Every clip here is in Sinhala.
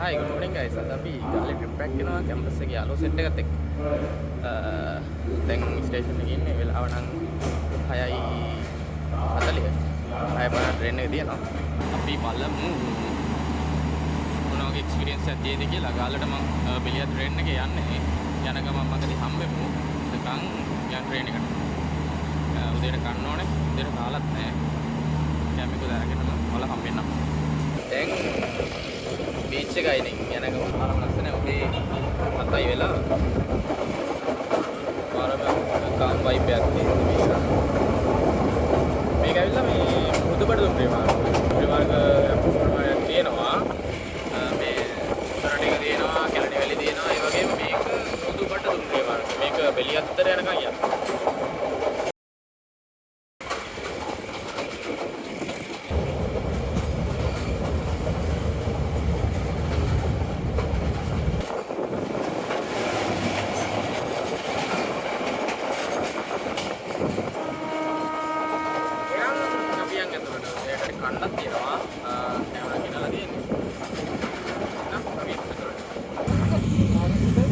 Hi, good morning guys. අද අපි ගාලේ ට්‍රිප් එකක් යනවා කැම්පස් එකේ යාලෝ සෙට් එකත් එක්ක. දැන් ස්ටේෂන් එකේ ඉන්නේ වෙලාව නම් 6:40. 6:50 ට්‍රේන් එක තියෙනවා. අපි බලමු මොන වගේ එක්ස්පීරියන්ස් එකක් තියෙද කියලා. ගාලට මම බෙලියා ට්‍රේන් එකේ යන්නේ. යන ගමන් මගදී හම්බෙමු. එතකන් යන ට්‍රේන් එකට. උදේට කන්න ඕනේ. උදේට කාලත් නැහැ. කැමිකල් අරගෙනම වල හම්බෙන්නම්. දැන් බීච් එකයි නේ යන ගමන් පාරම ලස්සන උදේ 7යි වෙලා. පාරම කාම් වයිබ් එකක් තියෙනවා මේක. මේක ඇවිල්ලා මේ මුහුදුබඩ දුම්රිය මාර්ග. දුම්රිය මාර්ග ප්‍රමාණයක් තියෙනවා. මේ උඩරට එක තියෙනවා, කැලණි වැලි තියෙනවා. ඒ වගේම මේක මුහුදුබඩ දුම්රිය මාර්ග. මේක බෙලියත්තර යනකම් යනවා. කන්නක් තියෙනවා කැමරා ගෙනලා තියෙන්නේ.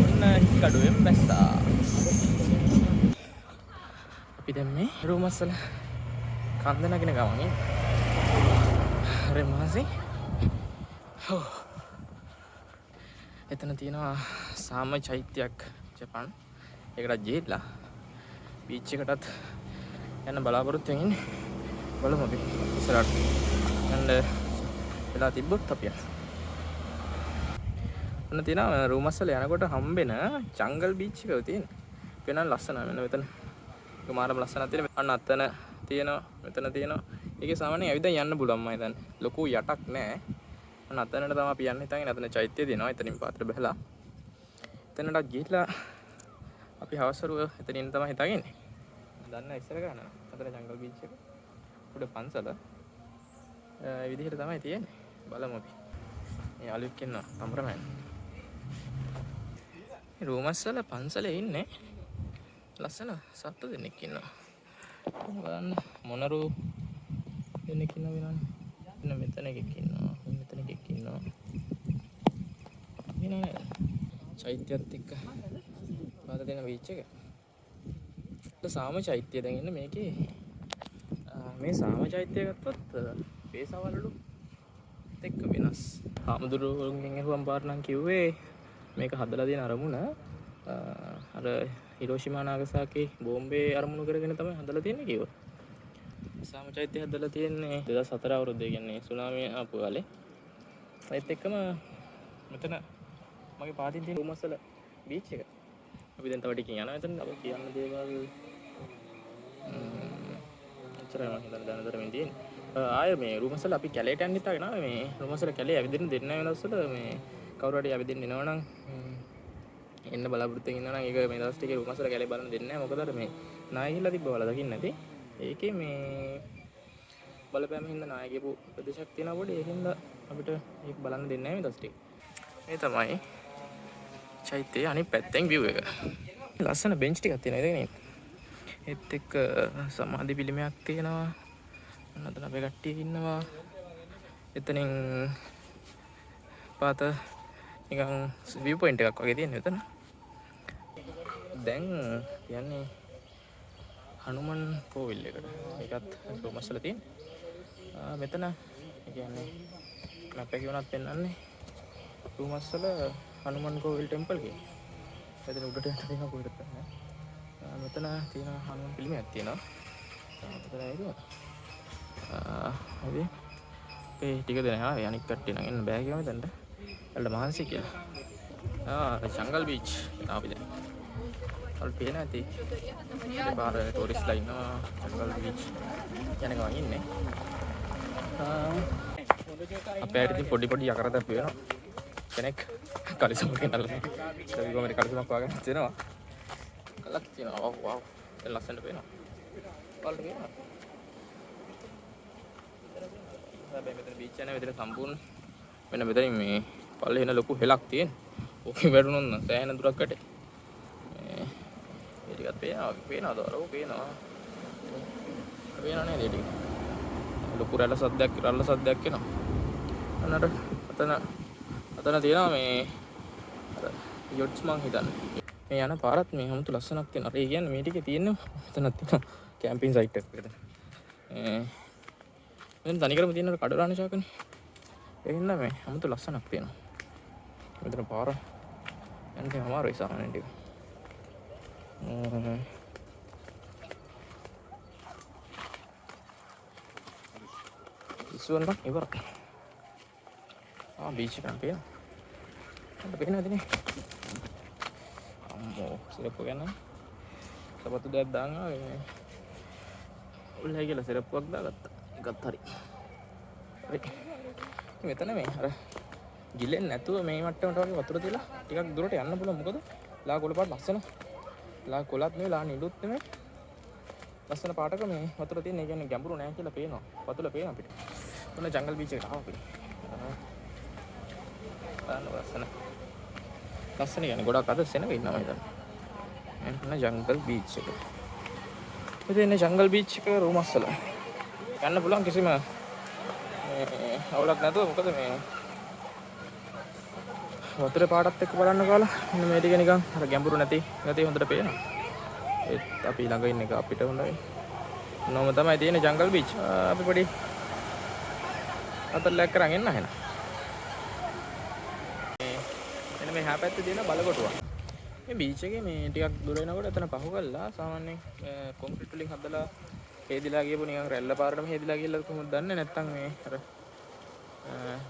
ඔන්න කඩුවෙන් බැස්සා. අපි දැන් මේ රූමස්සල කන්ද නගින ගමන් රෙමාසි. එතන තියෙනවා සාම චෛත්‍යයක් ජපාන්. ඒකට ජීලා බීච් එකටත් යන බලාපොරොත්තු වෙමින් බලමු අපි ඉස්සරහට යන්න වෙලා තිබ්බොත් අපි ඔන්න තියෙනවා රූමස්සල යනකොට හම්බෙන ජංගල් බීච් එකක තියෙන. වෙනම ලස්සන මෙතන මාරම ලස්සනක් තියෙන. අන්න අතන තියෙනවා මෙතන තියෙනවා. ඒකේ සාමාන්‍යයෙන් ඇවිදන් යන්න පුළුවන් මම දැන්. ලොකු යටක් නැහැ. අන්න අතනට තමයි අපි යන්න හිතාගෙන. අතන චෛත්‍යය තියෙනවා. එතනින් පාත්‍ර බහලා එතනට ගිහිල්ලා අපි හවසරුව එතනින් තමයි හිතාගෙන. දන්න ඉස්සර ගන්න. අතන ජංගල් බීච් එක. උඩ පන්සල විදිහට තමයි තියෙන්නේ. බලමු අපි. මේ යාළුවෙක් ඉන්නවා කැමරාමෑන්. මේ රූමස්සල පන්සලේ ඉන්නේ ලස්සන සත්තු දෙනෙක් ඉන්නවා. බලන්න මොනරු දෙනෙක් ඉන්නවා වෙනවනේ. මෙන්න මෙතන එකෙක් ඉන්නවා. මෙතන එකෙක් ඉන්නවා. වෙනවනේ. චෛත්‍යයත් එක්ක පාද දෙන බීච් එක. සාම චෛත්‍ය දැන් ඉන්නේ මේකේ. මේ සාම චෛත්‍යය ගත්තොත් පේසවලු එක්ක වෙනස්. හාමුදුරුවෝගෙන් අහුවම් පාර නම් කිව්වේ මේක හදලා තියෙන අරමුණ අර හිරෝෂිමා නාගසාකි බෝම්බේ අරමුණු කරගෙන තමයි හදලා තියෙන්නේ කිව්වා. සාම චෛත්‍යය හදලා තියෙන්නේ 2004 අවුරුද්දේ කියන්නේ සුනාමිය ආපු කාලේ. ඒත් එක්කම මෙතන මගේ පාතින් තියෙන රූමස්සල බීච් එක. අපි දැන් තව ටිකකින් යනවා. එතන අපි කියන්න දේවල් චරම හිතන දැනතරමින් තියෙන්නේ. ආයේ මේ රූමස්සල අපි කැලේට යන්න හිතාගෙන ආවේ. මේ රූමස්සල කැලේ ඇවිදින්න දෙන්නේ නැහැ වෙනස්සල. මේ කවුරු හරි ඇවිදින්න එනවනම් එන්න බලාපොරොත්තු වෙන ඉන්නවා නම් ඒක මේ දවස් ටිකේ රූමස්සල කැලේ බලන්න දෙන්නේ නැහැ. මොකද අර මේ නාය ගිහිල්ලා තිබ්බ වල දකින්න නැති. ඒකේ මේ බලපෑම හින්දා නාය කියපු ප්‍රදේශයක් තියෙනවා පොඩි. ඒකින්ද අපිට ඒක බලන්න දෙන්නේ නැහැ මේ දවස් ටික. මේ තමයි චෛත්‍යයේ අනිත් පැත්තෙන් view එක. ලස්සන බෙන්ච් ටිකක් තියෙනවා ඉතින්. ඒත් එක්ක සමාධි පිළිමයක් තියෙනවා. අන්න අපේ කට්ටිය ඉන්නවා. එතනින් පාත නිකන් view point එකක් වගේ තියෙනවා එතන. දැන් කියන්නේ හනුමන් කෝවිල් එකට. ඒකත් රූමස්සල තියෙන. මෙතන කියන්නේ මැප් එකේ වුණත් පෙන්වන්නේ රූමස්සල හනුමන් කෝවිල් ටෙම්පල් කියලා. එතන උඩට යන්න තියෙන කොහෙද නැහැ. මෙතන තියෙන හනුමන් පිළිමයක් තියෙනවා. මෙතන ඒක. හරි. ඒ ටික දෙනා ආවේ අනික් කට්ටිය නම් එන්න බෑ කියලා මෙතනට. එල්ල මහන්සි කියලා. ජංගල් බීච් අපි දැන්. අල් පේන ඇති. ඒ පාර ටූරිස්ට්ලා ඉන්නවා ජංගල් බීච්. යන ගමන් ඉන්නේ. අපේ ඇයිද පොඩි යකරදක් වෙනවා. කෙනෙක් කලිසමක් ගෙනල්ලා. ඒක කොහමද කලිසමක් වගේ තියෙනවා. කලක් තියෙනවා. වව්. දැන් ලස්සනට පේනවා. බලන්න පේනවා. හැබැයි මෙතන බීච් යන විදිහට සම්පූර්ණ වෙන මෙතනින් මේ පල්ලේ එන ලොකු හෙලක් තියෙන. ඕකේ වැටුණොත් නම් සෑහෙන දුරක් වැටේ. මේ ටිකත් පේනවද? අරෝ පේනවා. පේනව නේද ටික? ලොකු රළ සද්දයක් එනවා. අන්නර අතන අතන තියෙනවා මේ අර යොට්ස් මං හිතන්නේ. මේ යන පාරත් මේ හැමතු ලස්සනක් තියෙනවා. ඒ කියන්නේ මේ ටිකේ තියෙන්නේ මෙතනක් තියෙනවා කැම්පින් සයිට් එකක් විතර. මෙතන තනිකරම තියෙන කඩලාන චාකනේ. ඒ හින්දා මේ හැමතු ලස්සනක් තියෙනවා. මෙතන පාර යන්නේ අමාරුයි සාමාන්‍යයෙන් ටික. ඉස්සුවන්ට ඉවරයි. බීච් එකක් පේනවා. අපිට පේනවද නේ? අම්මෝ සිරප්පු ගන්න. සපත්තු දෙයක් දාන් ආවේ. උල්ලයි කියලා සිරප්පුවක් දාගත්තා. එකත් හරි. හරි. මෙතන මේ අර ගිලෙන්නේ නැතුව මේ මට්ටමට වගේ වතුර තියලා ටිකක් දුරට යන්න පුළුවන්. මොකද ලා කොළ පාට ලස්සන. ලා කොළත් නෙවෙයි ලා නිලුත් නෙවෙයි. ලස්සන පාටක මේ වතුර තියෙන. ඒ කියන්නේ ගැඹුරු නෑ කියලා පේනවා. වතුර පේනවා අපිට. ඔන්න ජංගල් බීච් එකට ආවා අපි. ලස්සන කියන්නේ ගොඩක් අද සෙනග ඉන්නවා මම හිතන්නේ. එන්න ජංගල් බීච් එක. ඉතින් ජංගල් බීච් එක රූමස් වල යන්න පුළුවන් කිසිම අවුලක් නැතුව. මොකද මේ වතුරේ පාටත් එක්ක බලන්න කාලා මෙන්න මේ ටික නිකන් අර ගැඹුරු නැති හොඳට පේනවා. ඒත් අපි ළඟ ඉන්න එක අපිට හොඳයි. නෝම තමයි තියෙන ජංගල් බීච්. අපි පොඩි අතල්ලක් කරන් එන්න එහෙනම්. මේ හැ පැත්තේ තියෙන බලකොටුවක්. මේ බීච් එකේ මේ ටිකක් දුර එනකොට එතන පහු කළා සාමාන්‍යයෙන් කොන්ක්‍රීට් වලින් හදලා හේදිලා ගියපු නිකන් රැල්ල පාරටම හේදිලා ගිහලා කොහොමද දන්නේ නැත්තම් මේ අර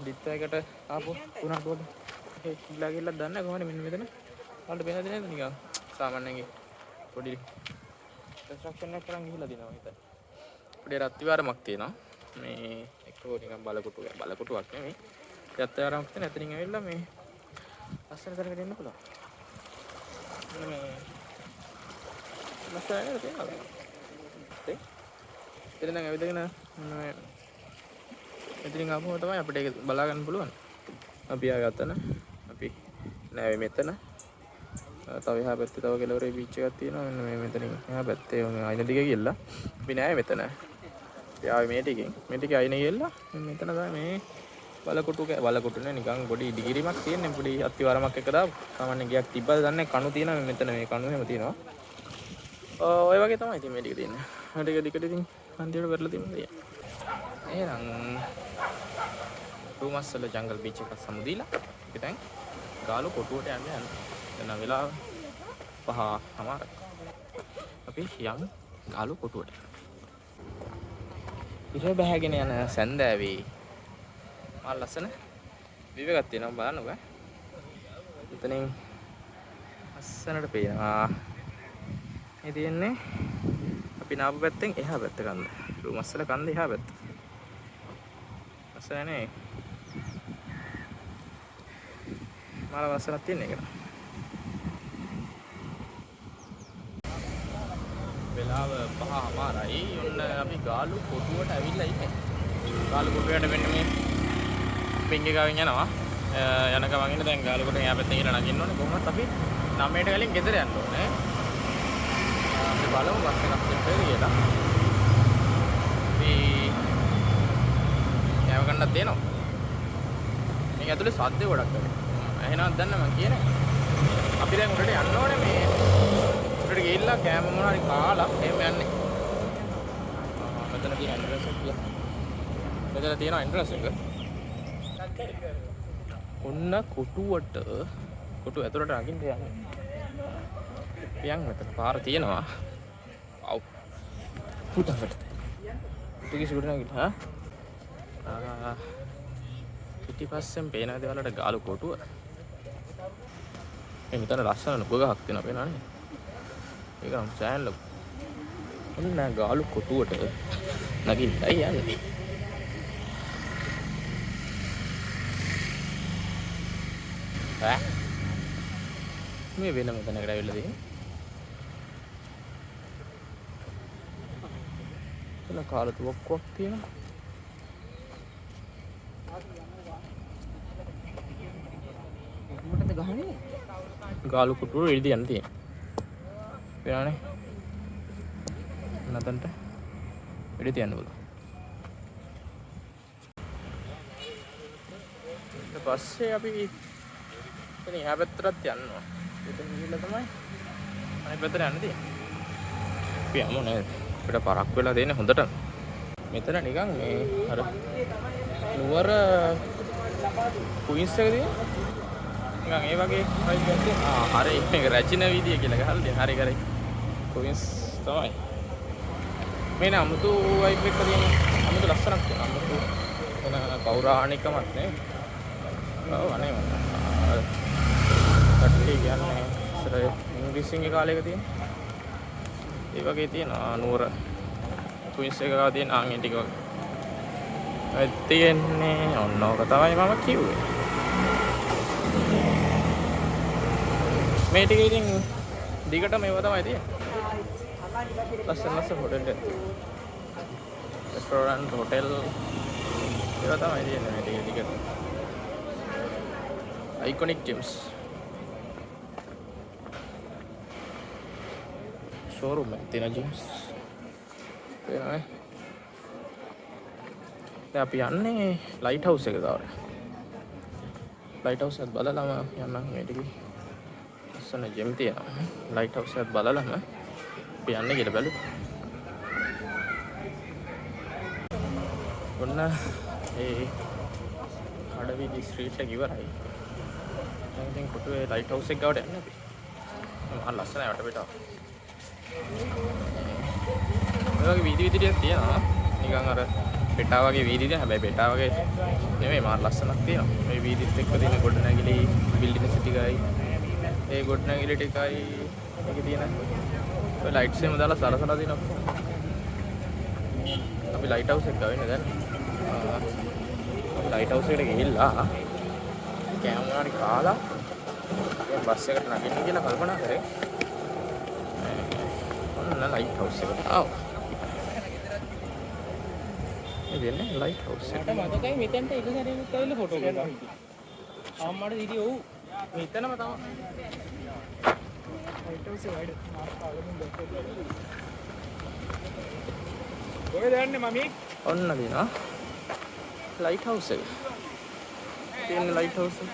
දිත්තයකට ආපු උණක් වල හේදිලා ගිහලා දන්නේ කොහොමද මෙන්න මෙතන වලට බෙහෙද නේද නිකන් සාමාන්‍යයෙන් පොඩි කන්ස්ට්‍රක්ෂන් එකක් කරන් ගිහලා දිනවා හිතන්න. පොඩි රත්විවරමක් තියෙනවා. මේ එක්කෝ නිකන් බලකොටුවක් නෙමෙයි. රත්විවරමක් තියෙන එතනින් ඇවිල්ලා මේ ලස්සන තැනකට එන්න පුළුවන්. මේ ලස්සන නේද තියෙනවා. ඒ ඉතින් නම් ඇවිදගෙන මේ ඉතින් ආපුවම තමයි අපිට ඒක බලා ගන්න පුළුවන්. අපි ආගත්තන අපි නෑ මෙතන තව එහා පැත්තේ තව කෙළවරේ බීච් එකක් තියෙනවා. මෙන්න මේ මෙතනින් එහා පැත්තේ මේ අයින දිගේ ගිහලා අපි නෑ මෙතන. අපි ආවේ මේ ටිකේ අයින ගිහලා මෙතන තමයි මේ බලකොටු නේ නිකන් පොඩි ඉදිකිරීමක් තියෙන්නේ. පොඩි අත්තිවාරමක් එක දාපු සාමාන්‍ය ගියක් තිබ්බද දන්නේ කණු තියෙනවා මෙතන. මේ කණු එහෙම තියෙනවා. ඔය වගේ තමයි ඉතින් මේ ටික තියෙන්නේ. මේ ටික දිකට ඉතින් අන්තිමට වෙරලා තියෙනවා. එහෙනම් රූමස්සල ජංගල් බීච් එක සමුදීලා අපි දැන් ගාලු කොටුවට යන්නේ. දැන් වෙලාව 5:00. අපි යමු ගාලු කොටුවට. ඉර බහගෙන යන සැන්දෑවේ මා ලස්සන විවේකයක් තියෙනවා බලන්නකෝ. එතනින් අස්සනට පේනවා. මේ තියෙන්නේ අපි නාපු පැත්තෙන් එහා පැත්ත කන්ද. රූමස්සල කන්ද එහා පැත්ත. අස්සනේ. මාල වස්සනක් තියෙන එක. වෙලාව 5:00යි. ඔන්න අපි ගාලු කොටුවට ඇවිල්ලා ඉන්නේ. ගාලු කොටුවට මෙන්න මේ පිංගි ගාවින් යනවා. යන ගමන් ඉන්න දැන් ගාලු කොටෙන් එහා පැත්තෙන් ගිහලා නගින්න ඕනේ. කොහොමවත් අපි 9ට කලින් ගෙදර යන්න ඕනේ. අපි බලමු බස් එකක් දෙන්න කියලා. අපි කෑම ගන්නත් දෙනවා. මේක ඇතුලේ සද්ද ගොඩක් වෙනවා. එහෙනම් දන්න මම කියන්නේ. අපි දැන් උඩට යන්න ඕනේ මේ උඩට ගිහිල්ලා කෑම මොනවා හරි කාලා එහෙම යන්නේ. මෙතන තියෙන ඇඩ්‍රස් එක කියලා. මෙතන තියෙන ඇඩ්‍රස් එක. ඔන්න කොටුවට කොටුව ඇතුලට අගින්න යන්නේ. පියන් මෙතන පාර තියෙනවා. අව්. පුතකට. ටිකේ සුඩු නැගිට හා. පිටිපස්සෙන් පේන දේවල්ට ගාලු කොටුව. මේ මෙතන ලස්සන නුග ගහක් තියෙනවා පේනවනේ. ඒක නම් සෑහෙන ලොකු. ඔන්න ගාලු කොටුවට නගින්නයි යන්නේ. මේ වෙන මෙතනකට ඇවිල්ලා තියෙන්නේ. එතන කාලතුවක්කුවක් තියෙනවා. මොකටද ගහන්නේ? ගාලු කුටුව එළිද යන්න තියෙනවා. පේනවනේ. නැතන්ට එළිද යන්න බලන්න. ඊට පස්සේ අපි එතන එහා පැත්තටත් යනවා. එතන ගිහිල්ලා තමයි අනිත් පැත්තට යන්න තියෙන්නේ. අපි යමු නේද? අපිට පරක් වෙලා දෙන්නේ හොඳට. මෙතන නිකන් මේ අර නුවර කුයින්ස් එකදී නිකන් ඒ වගේ වයිබ් එකක් තියෙනවා. හරි මේක රැචින වීදිය කියලා ගහලා හරි කරේ. කුයින්ස් තමයි. මේන අමුතු වයිබ් එකක් තියෙනවා. අමුතු ලස්සනක් තියෙනවා. අමුතු එන පෞරාණිකමක් නේ. ඔව් අනේ මම. කට්ටි කියන්නේ ඉස්සර ඉංග්‍රීසිංගේ කාලයක තියෙන. ඒ වගේ තියෙනවා නුවර කුයින්ස් එක ගාව තියෙන ආන් ටික වගේ. ඒ තියෙන්නේ ඔන්න ඔක තමයි මම කිව්වේ. මේ ටික ඉතින් දිගට මේව තමයි තියෙන්නේ. ලස්සන හොටෙල් එක. රෙස්ටෝරන්ට් හොටෙල් ඒවා තමයි තියෙන්නේ මේ ටික දිගට. Iconic Gems showroom එක තියෙන Gems තේරෙනවද? දැන් අපි යන්නේ ලයිට් හවුස් එක ගාවට. ලයිට් හවුස් එකත් බලලාම යන්නම් මේ ටික. ලස්සන ජෙම් තියෙනවා. ලයිට් හවුස් එකත් බලලාම අපි යන්නේ කියලා බලමු. ඔන්න ඒ අඩවිදි ස්ට්‍රීට් එක ඉවරයි. දැන් කොටුවේ ලයිට් හවුස් එක ගාවට යන්නේ අපි. මහා ලස්සනයි වටපිටාව. මේ වගේ වීදි ටිකක් තියෙනවා. නිකන් අර පෙටා වගේ වීදි තියෙන. හැබැයි පෙටා වගේ නෙමෙයි මහා ලස්සනක් තියෙනවා. මේ වීදිත් එක්ක තියෙන ගොඩනැගිලි බිල්ඩින්ග්ස් ටිකයි. ඒ ගොඩනැගිලි ටිකයි මේකේ තියෙන ඔය ලයිට්ස් එහෙම දාලා සරසලා තියෙනවා. අපි ලයිට් හවුස් එක ගාව ඉන්නේ දැන්. ලයිට් හවුස් එකට ගිහිල්ලා කෑම කාලා දැන් බස් එකට නගින්න කියලා කල්පනා කරේ. ඔන්න ලයිට් හවුස් එකට ආවා. මේ දෙන්නේ ලයිට් හවුස් එක. මට මතකයි මෙතෙන්ට එක සැරේකට ඇවිල්ලා ෆොටෝ ගත්තා. ආම්මඩ දීදී ඔව් මෙතනම තමයි. ලයිට් හවුස් එක වැඩ මාර්කාලෙන් දැක්කේ. කොහෙද යන්නේ මමී? ඔන්න දිනා ලයිට් හවුස් එක. තියෙන ලයිට් හවුස් එක.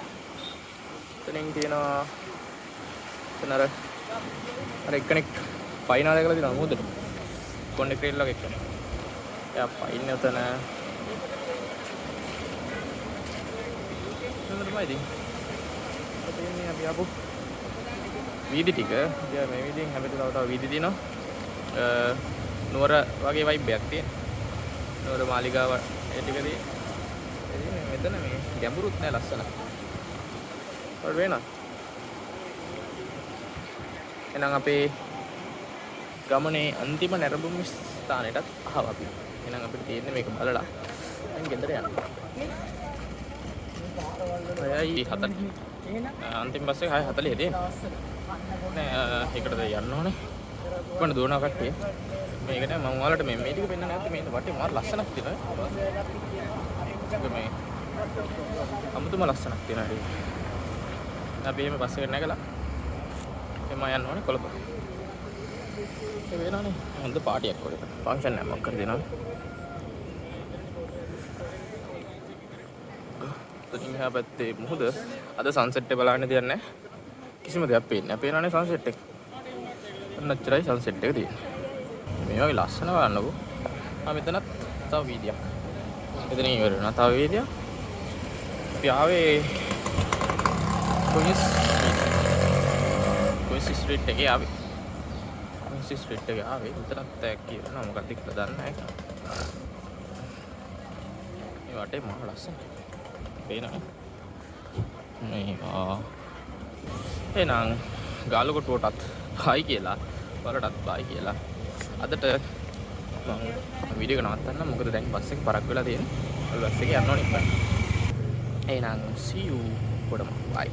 එතනින් තියෙනවා එතන අර එක්කෙනෙක් පයින්නවා දැකලා තියෙනවා මොකද? කොන්ඩෙක් රේල් වගේ එක්කෙනෙක්. එයා පයින් උතන. නේද ඉතින්. එතනින් අපි ආපු වීදි ටික. ඉතින් මේ වීදියෙන් හැබැයි තව වීදි තියෙනවා. නුවර වගේ වයිබ් එකක් තියෙන. නුවර මාලිගාව ඒ ටිකදී මෙතන මේ ගැඹුරුත් නෑ ලස්සන. හරි වෙනවා. එහෙනම් අපේ ගමනේ අන්තිම නැරඹුම් ස්ථානෙටත් ආවා අපි. එහෙනම් අපිට තියෙන්නේ මේක බලලා දැන් ගෙදර යන්න. අයයි 7. අන්තිම බස් එක 6:40 තියෙනවා. නෑ ඒකටද යන්න ඕනේ. කොහොමද දුවනවා කට්ටිය? මේකට මම ඔයාලට මේ ටික පෙන්නන්න නැත්නම් මේ වටේ මාර ලස්සනක් තියෙනවා. මේ අමුතුම ලස්සනක් තියෙනවා ඒක. අපි එහෙම බස් එකට නැගලා එම යන්න ඕනේ කොළඹ. ඒ වෙනවනේ හොඳ පාටියක් වගේ. ෆන්ක්ෂන් එකක් මොකක් කරලා දෙනවා. ඉතින් එහා පැත්තේ මුහුද අද සන්සෙට් එක බලන්න දෙයක් නැහැ. කිසිම දෙයක් පේන්නේ නැහැ. පේනවනේ සන්සෙට් එක. ඔන්නච්චරයි සන්සෙට් එක තියෙන්නේ. මේ වගේ ලස්සන බලන්නකෝ. මෙතනත් තව වීදියක්. එතන ඉවර වෙනවා. තව වීදියක්. අපි ආවේ කුයින්ස් ස්ට්‍රීට් එකේ ආවේ. කුයින්ස් ස්ට්‍රීට් එකේ ආවේ. මෙතනත් ටැග් කියනවා මොකක්ද කියලා දන්නේ නැහැ. මේ වටේ මහ ලස්සනයි. පේනවනේ. මේවා. එහෙනම් ගාලකොටුවටත් හයි කියලා වලටත් බයි කියලා. අදට මම වීඩියෝ එක නවත්තන්න මොකද දැන් බස් එක පරක් වෙලා තියෙනවා. බස් එකේ යන්න ඕනේ ඉතින්. එහෙනම් see you ගොඩම bye.